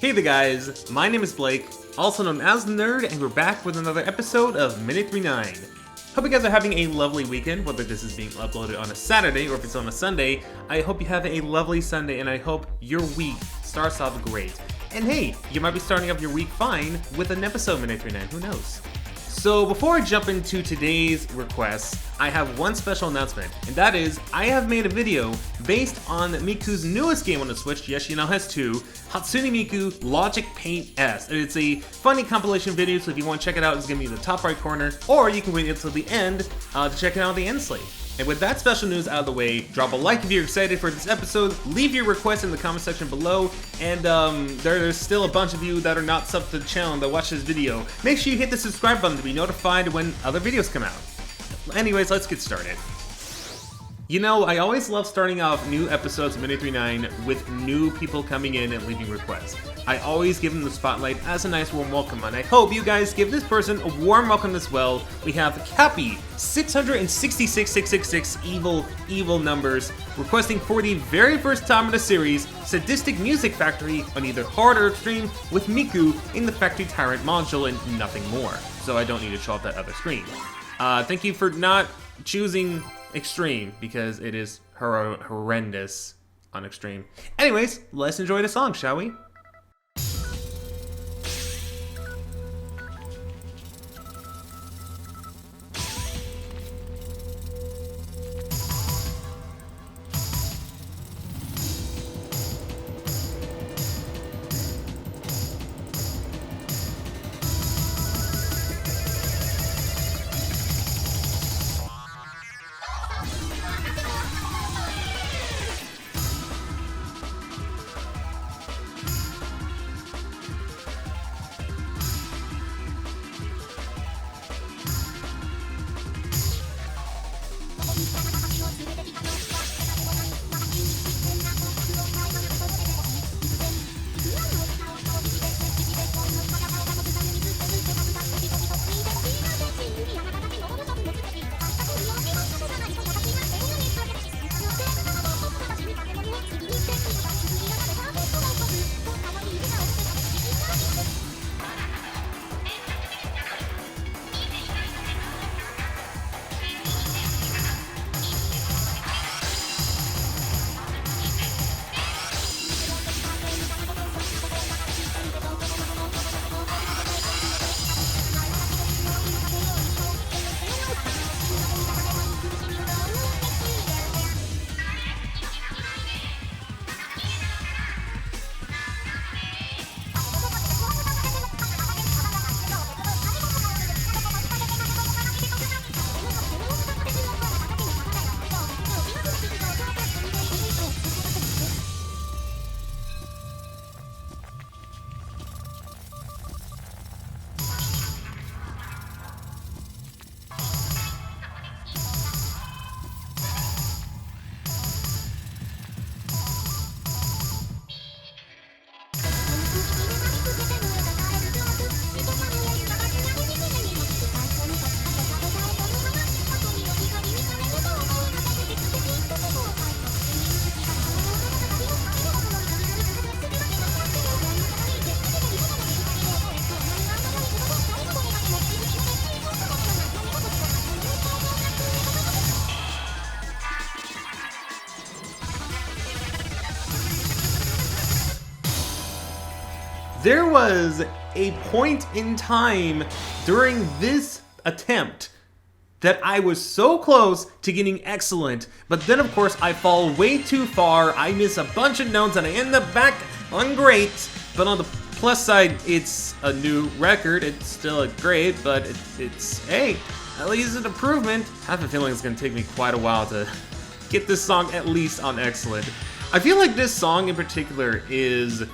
Hey there guys, my name is Blake, also known as The Nerd, and we're back with another episode of Minute 39. Hope you guys are having a lovely weekend, whether this is being uploaded on a Saturday or if it's on a Sunday. I hope you have a lovely Sunday and I hope your week starts off great. And hey, you might be starting off your week fine with an episode of Minute 39, who knows? So before I jump into today's requests, I have one special announcement, and that is, I have made a video based on Miku's newest game on the Switch, yes she now has two, Hatsune Miku Logic Paint S. And it's a funny compilation video, so if you want to check it out, it's going to be in the top right corner, or you can wait until the end to check it out on the end slate. And with that special news out of the way, drop a like if you're excited for this episode, leave your requests in the comment section below, and there's still a bunch of you that are not subbed to the channel that watch this video. Make sure you hit the subscribe button to be notified when other videos come out. Anyways, let's get started. You know, I always love starting off new episodes of Minute 39 with new people coming in and leaving requests. I always give them the spotlight as a nice warm welcome, and I hope you guys give this person a warm welcome as well. We have Cappy, 666666, evil numbers, requesting for the very first time in the series, Sadistic Music Factory on either hard or extreme with Miku in the Factory Tyrant module and nothing more. So I don't need to show up that other screen. Thank you for not choosing extreme, because it is horrendous on extreme. Anyways, let's enjoy the song, shall we? There was a point in time during this attempt that I was so close to getting excellent, but then of course I fall way too far, I miss a bunch of notes, and I end up back on great. But on the plus side, it's a new record. It's still a great, but it's hey, at least an improvement. I have a feeling it's gonna take me quite a while to get this song at least on excellent. I feel like this song in particular is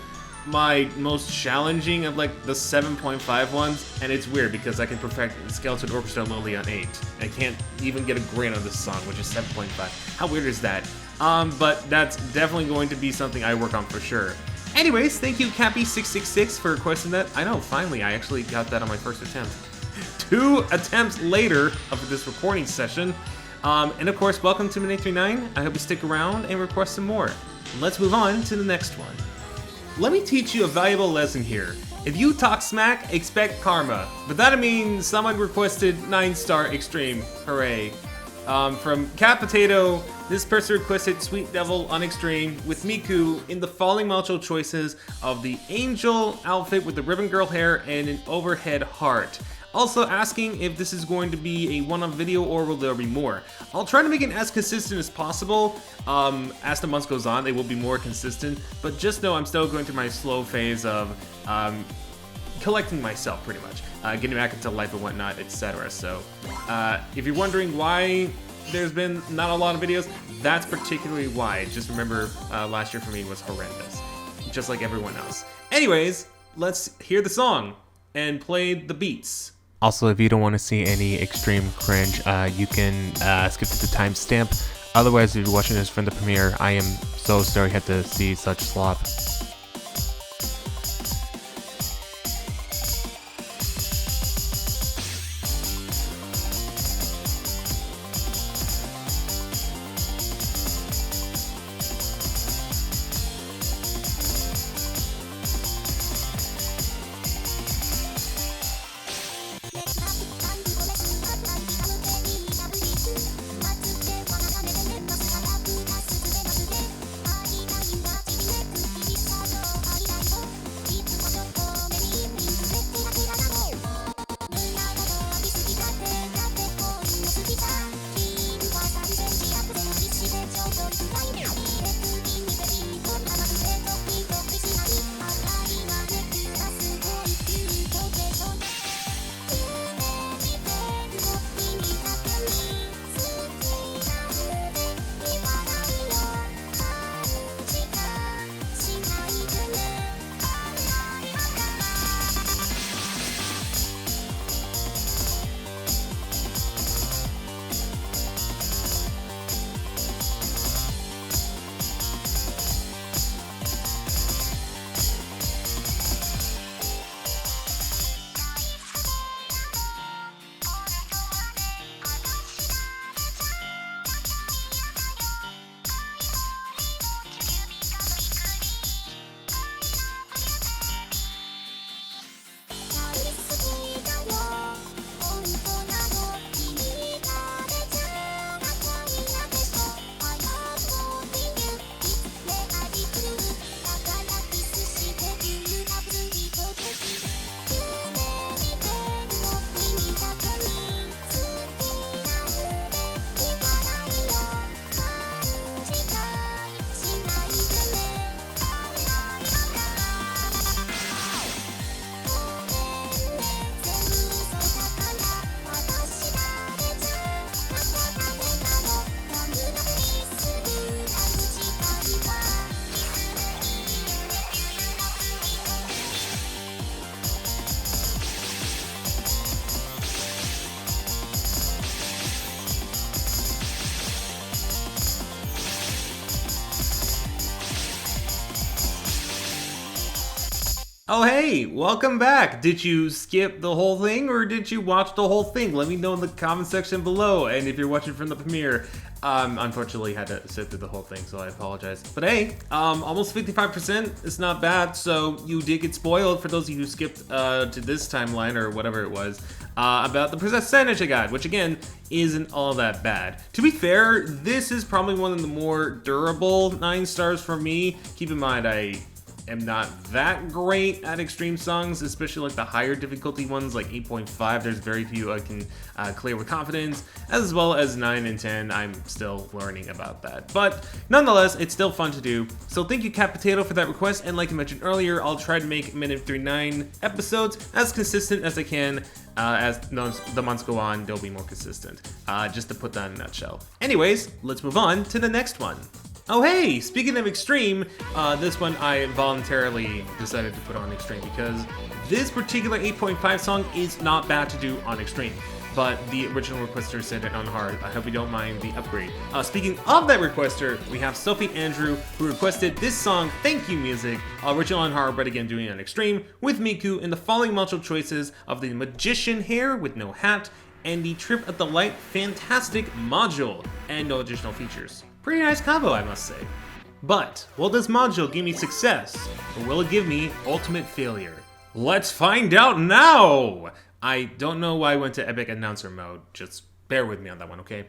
my most challenging of like the 7.5 ones, and it's weird because I can perfect Skeleton Orchestra Lily on 8. I can't even get a grade on this song, which is 7.5. How weird is that? But that's definitely going to be something I work on for sure. Anyways, thank you Cappy666 for requesting that. I know, finally, I actually got that on my first attempt. 2 attempts later of this recording session. And of course, welcome to Minute 39. I hope you stick around and request some more. Let's move on to the next one. let me teach you a valuable lesson here. If you talk smack, expect karma. But that means someone requested 9-star extreme. Hooray. From Cat Potato, this person requested Sweet Devil on extreme with Miku in the following multiple choices of the angel outfit with the ribbon girl hair and an overhead heart. Also asking if this is going to be a one-off video or will there be more. I'll try to make it as consistent as possible. As the months goes on, they will be more consistent, but just know I'm still going through my slow phase of collecting myself pretty much. Getting back into life and whatnot, etc. So if you're wondering why there's been not a lot of videos, that's particularly why. Just remember last year for me was horrendous, just like everyone else. Anyways, let's hear the song and play the beats. Also, if you don't want to see any extreme cringe, you can skip to the timestamp. Otherwise, if you're watching this from the premiere, I am so sorry you had to see such slop. Oh hey, welcome back! Did you skip the whole thing or did you watch the whole thing? Let me know in the comment section below, and if you're watching from the premiere, unfortunately had to sit through the whole thing, so I apologize. But hey, almost 55% is not bad, so you did get spoiled for those of you who skipped to this timeline or whatever it was, about the percentage I got, which again, isn't all that bad. To be fair, this is probably one of the more durable 9 stars for me. Keep in mind, I am not that great at extreme songs, especially like the higher difficulty ones like 8.5. There's very few I can clear with confidence, as well as 9 and 10. I'm still learning about that, but nonetheless, it's still fun to do. So thank you, Cat Potato, for that request, and like I mentioned earlier, I'll try to make Minute 39 episodes as consistent as I can. As the months go on, they'll be more consistent. Just to put that in a nutshell. Anyways, let's move on to the next one. Oh hey, speaking of extreme, this one I voluntarily decided to put on extreme because this particular 8.5 song is not bad to do on extreme, but the original requester said it on hard. I hope you don't mind the upgrade. Speaking of that requester, we have Sophie Andrew, who requested this song, Thank You Music, original on hard, but again doing it on extreme, with Miku in the following multiple choices of the Magician hair with no hat, and the Trip of the Light Fantastic module, and no additional features. Pretty nice combo, I must say. But will this module give me success, or will it give me ultimate failure? Let's find out now! I don't know why I went to epic announcer mode, just bear with me on that one, okay?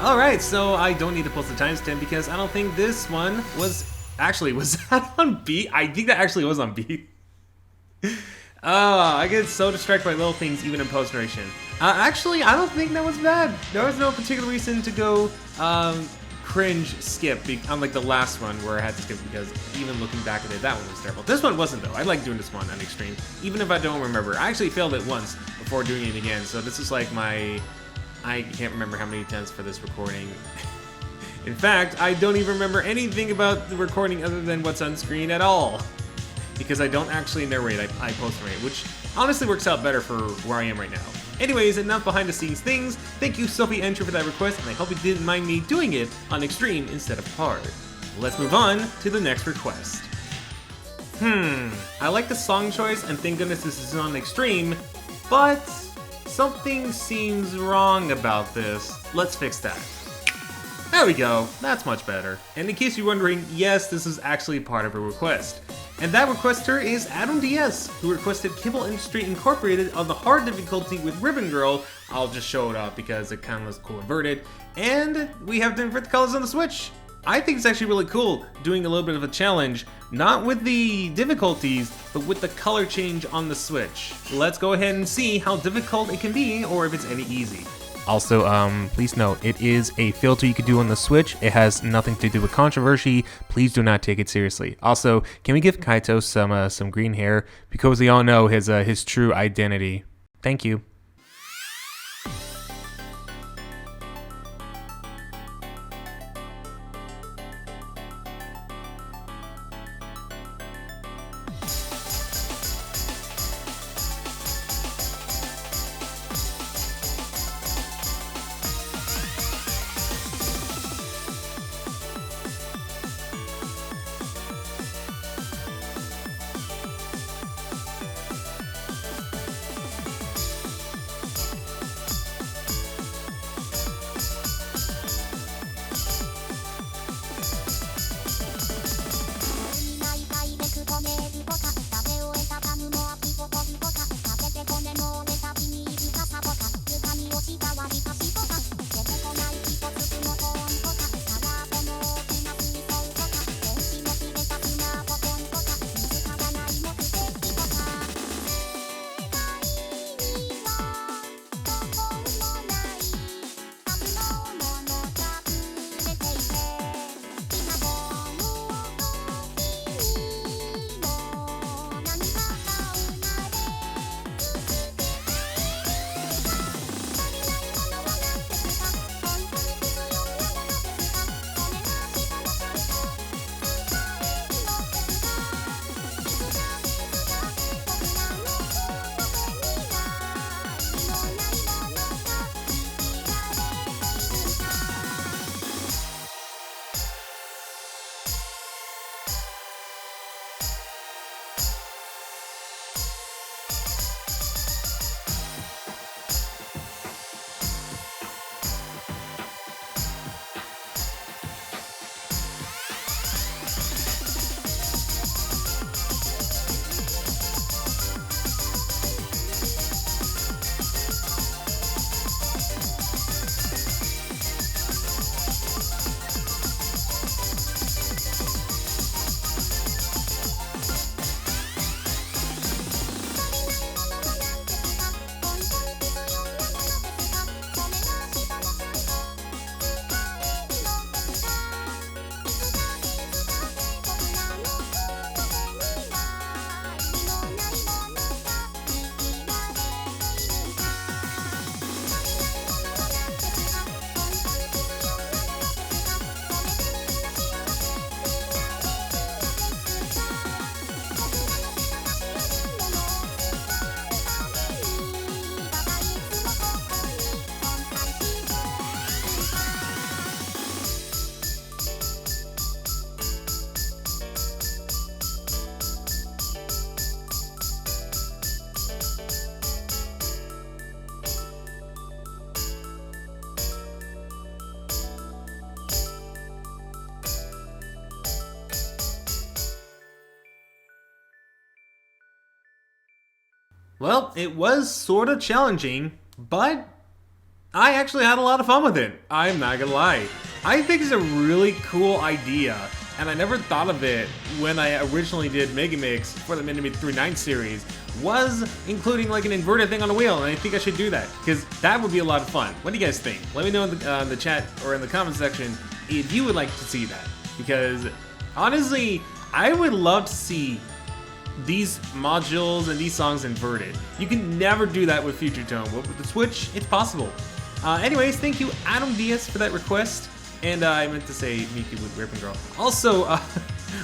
Alright, so I don't need to post the timestamp because I don't think this one was... Actually, was that on beat? I think that actually was on beat. I get so distracted by little things even in post-narration. Actually, I don't think that was bad. There was no particular reason to go cringe skip, unlike the last one where I had to skip because even looking back at it, that one was terrible. This one wasn't though. I like doing this one on extreme, even if I don't remember. I actually failed it once before doing it again, so this is like my... I can't remember how many attempts for this recording. In fact, I don't even remember anything about the recording other than what's on screen at all. because I don't actually narrate, I post-narrate, which honestly works out better for where I am right now. Anyways, enough behind the scenes things. Thank you Sophie Entry for that request, and I hope you didn't mind me doing it on extreme instead of hard. Let's move on to the next request. I like the song choice and thank goodness this is on extreme, but something seems wrong about this. Let's fix that. There we go, that's much better. And in case you're wondering, yes, this is actually part of a request. And that requester is Adam DS, who requested Kibble Industry Incorporated on the hard difficulty with Ribbon Girl. I'll just show it off because it kind of looks cool inverted. And we have to invert the colors on the Switch. I think it's actually really cool doing a little bit of a challenge, not with the difficulties, but with the color change on the Switch. Let's go ahead and see how difficult it can be, or if it's any easy. Also, please note, it is a filter you could do on the Switch. It has nothing to do with controversy. Please do not take it seriously. Also, can we give Kaito some green hair? Because we all know his true identity. Thank you. Well, it was sort of challenging, but I actually had a lot of fun with it. I'm not gonna lie. I think it's a really cool idea, and I never thought of it when I originally did Megamix for the Mini-Me39 series, was including like an inverted thing on the wheel, and I think I should do that, because that would be a lot of fun. What do you guys think? Let me know in the chat or in the comment section if you would like to see that, because honestly, I would love to see these modules and these songs inverted. You can never do that with Future Tone, but with the Switch, it's possible. Anyways, thank you Adam Diaz for that request, and I meant to say Miku with Ribbon Girl. Also,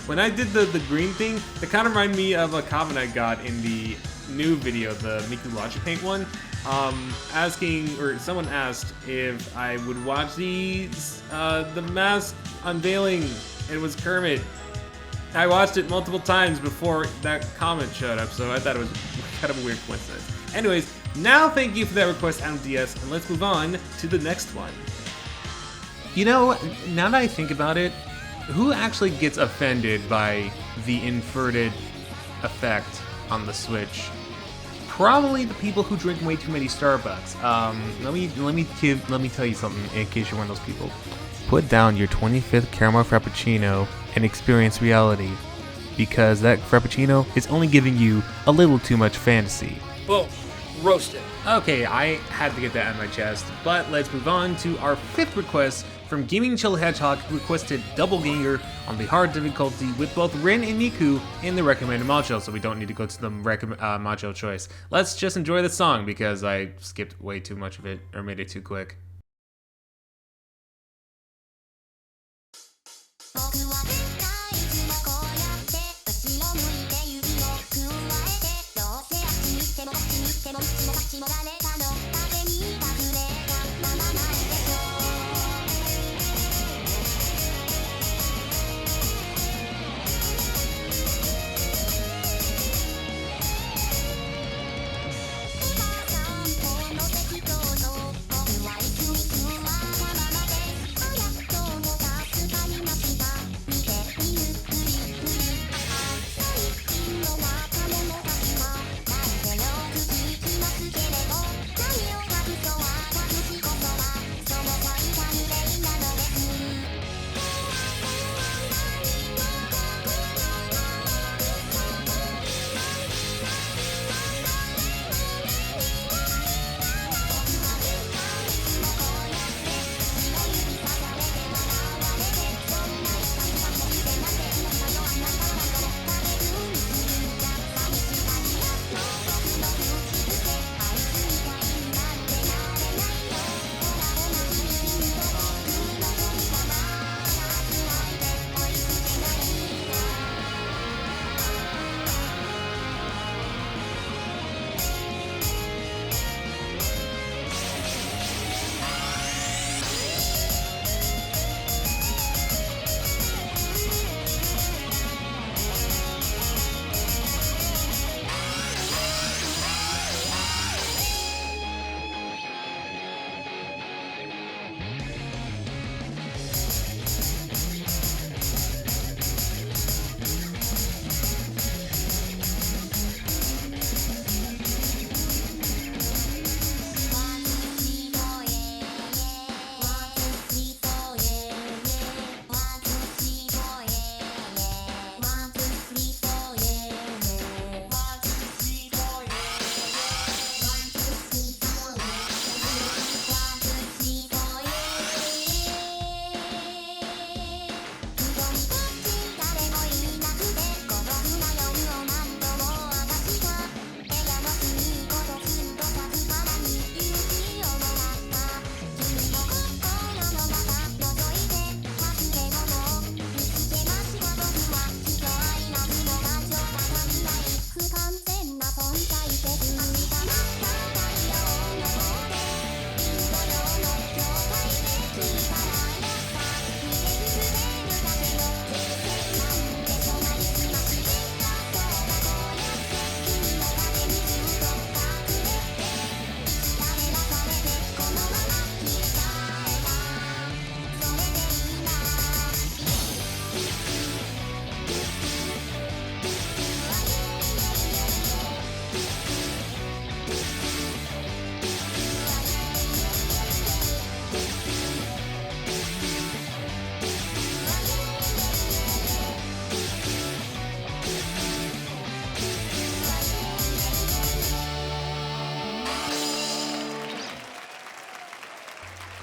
When I did the green thing, that kind of reminded me of a comment I got in the new video, the Miku Logic Paint one. Someone asked if I would watch the mask unveiling. It was Kermit. I watched it multiple times before that comment showed up, so I thought it was kind of a weird coincidence. Anyways, now thank you for that request, Adam DS, and let's move on to the next one. You know, now that I think about it, who actually gets offended by the inverted effect on the Switch? Probably the people who drink way too many Starbucks. Let me tell you something in case you're one of those people. Put down your 25th caramel frappuccino and experience reality, because that frappuccino is only giving you a little too much fantasy. Boom. Roasted. Okay, I had to get that out of my chest, but let's move on to our 5th request from Gaming Chill Hedgehog, who requested Double Ganger on the hard difficulty with both Rin and Miku in the recommended module, so we don't need to go to the module choice. Let's just enjoy the song because I skipped way too much of it or made it too quick.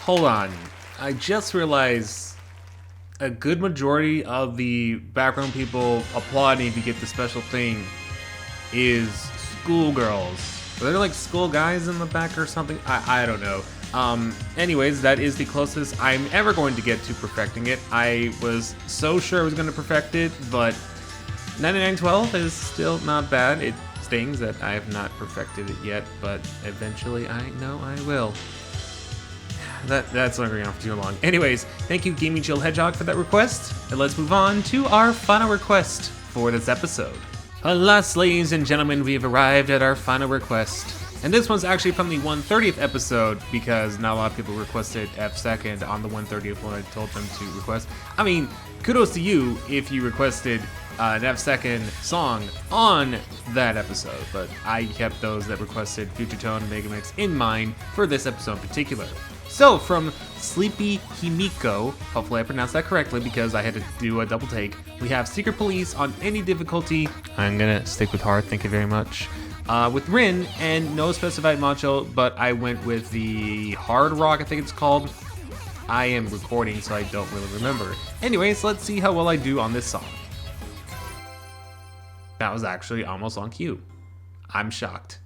Hold on. I just realized a good majority of the background people applauding to get the special thing is schoolgirls. Are there like school guys in the back or something? I don't know. Anyways, that is the closest I'm ever going to get to perfecting it. I was so sure I was going to perfect it, but 9912 is still not bad. It stings that I have not perfected it yet, but eventually I know I will. That's not going on for too long. Anyways, thank you Gaming Chill Hedgehog for that request, and let's move on to our final request for this episode. Alas, ladies and gentlemen, we have arrived at our final request. And this one's actually from the 130th episode, because not a lot of people requested F2nd on the 130th when I told them to request. I mean, kudos to you if you requested an F2nd song on that episode, but I kept those that requested Future Tone and Megamix in mind for this episode in particular. So, from Sleepy Himiko, hopefully I pronounced that correctly because I had to do a double take, we have Secret Police on any difficulty. I'm gonna stick with hard, thank you very much. With Rin, and no specified macho, but I went with the hard rock, I think it's called. I am recording, so I don't really remember. Anyways, let's see how well I do on this song. That was actually almost on cue. I'm shocked.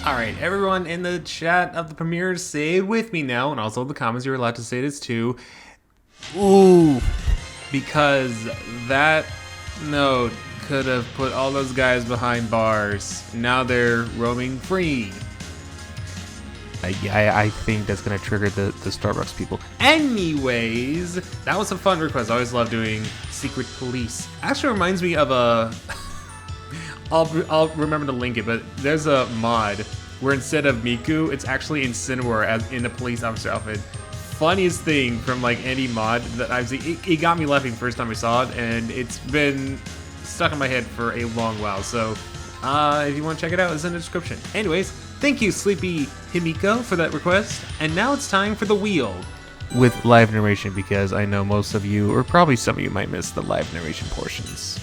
Alright, everyone in the chat of the premiere, say it with me now, and also in the comments you're allowed to say this too. Ooh, because that note could have put all those guys behind bars. Now they're roaming free. I think that's going to trigger the Starbucks people. Anyways, that was a fun request. I always love doing Secret Police. Actually reminds me of a... I'll remember to link it, but there's a mod where instead of Miku, it's actually Incineroar as in the police officer outfit. Funniest thing from like any mod that I've seen. It got me laughing first time I saw it, and it's been stuck in my head for a long while. So if you want to check it out, it's in the description. Anyways, thank you Sleepy Himiko for that request. And now it's time for the wheel. with live narration because I know most of you, or probably some of you, might miss the live narration portions.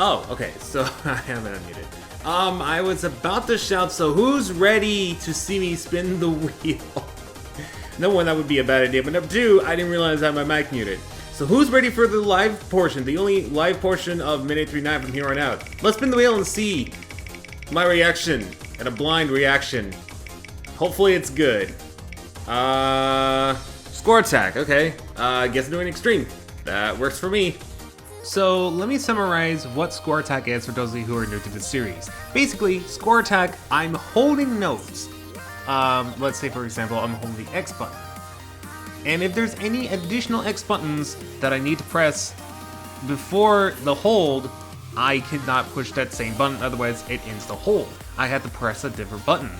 Oh, okay, so I haven't unmuted. I was about to shout, so who's ready to see me spin the wheel? Number one, that would be a bad idea, but number two, I didn't realize I had my mic muted. So who's ready for the live portion, the only live portion of Minute 39 from here on out? Let's spin the wheel and see my reaction, and a blind reaction. Hopefully it's good. Score attack, okay. Guess I'm doing extreme. That works for me. So let me summarize what score attack is for those of you who are new to the series. Basically, score attack, I'm holding notes. Let's say for example, I'm holding the X button. And if there's any additional X buttons that I need to press before the hold, I cannot push that same button, otherwise it ends the hold. I have to press a different button.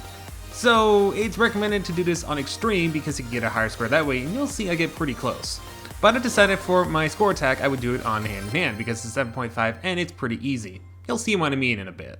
So it's recommended to do this on extreme because you can get a higher score that way, and you'll see I get pretty close. But I decided for my score attack, I would do it on hand in hand because it's 7.5 and it's pretty easy. You'll see what I mean in a bit.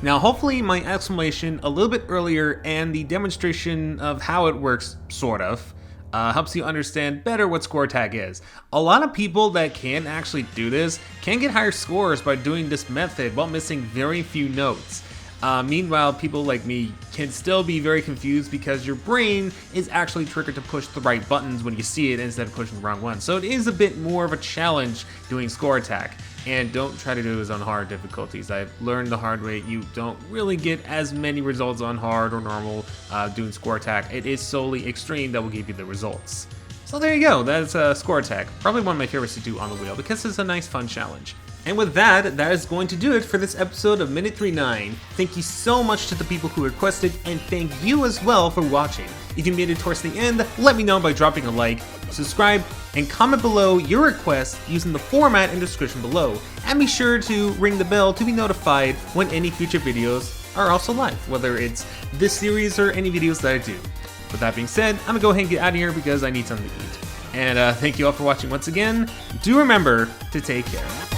Now hopefully my explanation a little bit earlier and the demonstration of how it works, sort of, helps you understand better what score attack is. A lot of people that can actually do this can get higher scores by doing this method while missing very few notes. Meanwhile, people like me can still be very confused because your brain is actually triggered to push the right buttons when you see it instead of pushing the wrong one. So it is a bit more of a challenge doing score attack. And don't try to do this on hard difficulties. I've learned the hard way, you don't really get as many results on hard or normal doing score attack. It is solely extreme that will give you the results. So there you go, that's score attack. Probably one of my favorites to do on the wheel because it's a nice fun challenge. And with that, that is going to do it for this episode of Minute 39. Thank you so much to the people who requested, and thank you as well for watching. If you made it towards the end, let me know by dropping a like, subscribe, and comment below your request using the format in the description below. And be sure to ring the bell to be notified when any future videos are also live, whether it's this series or any videos that I do. With that being said, I'm gonna go ahead and get out of here because I need something to eat. And thank you all for watching once again. Do remember to take care.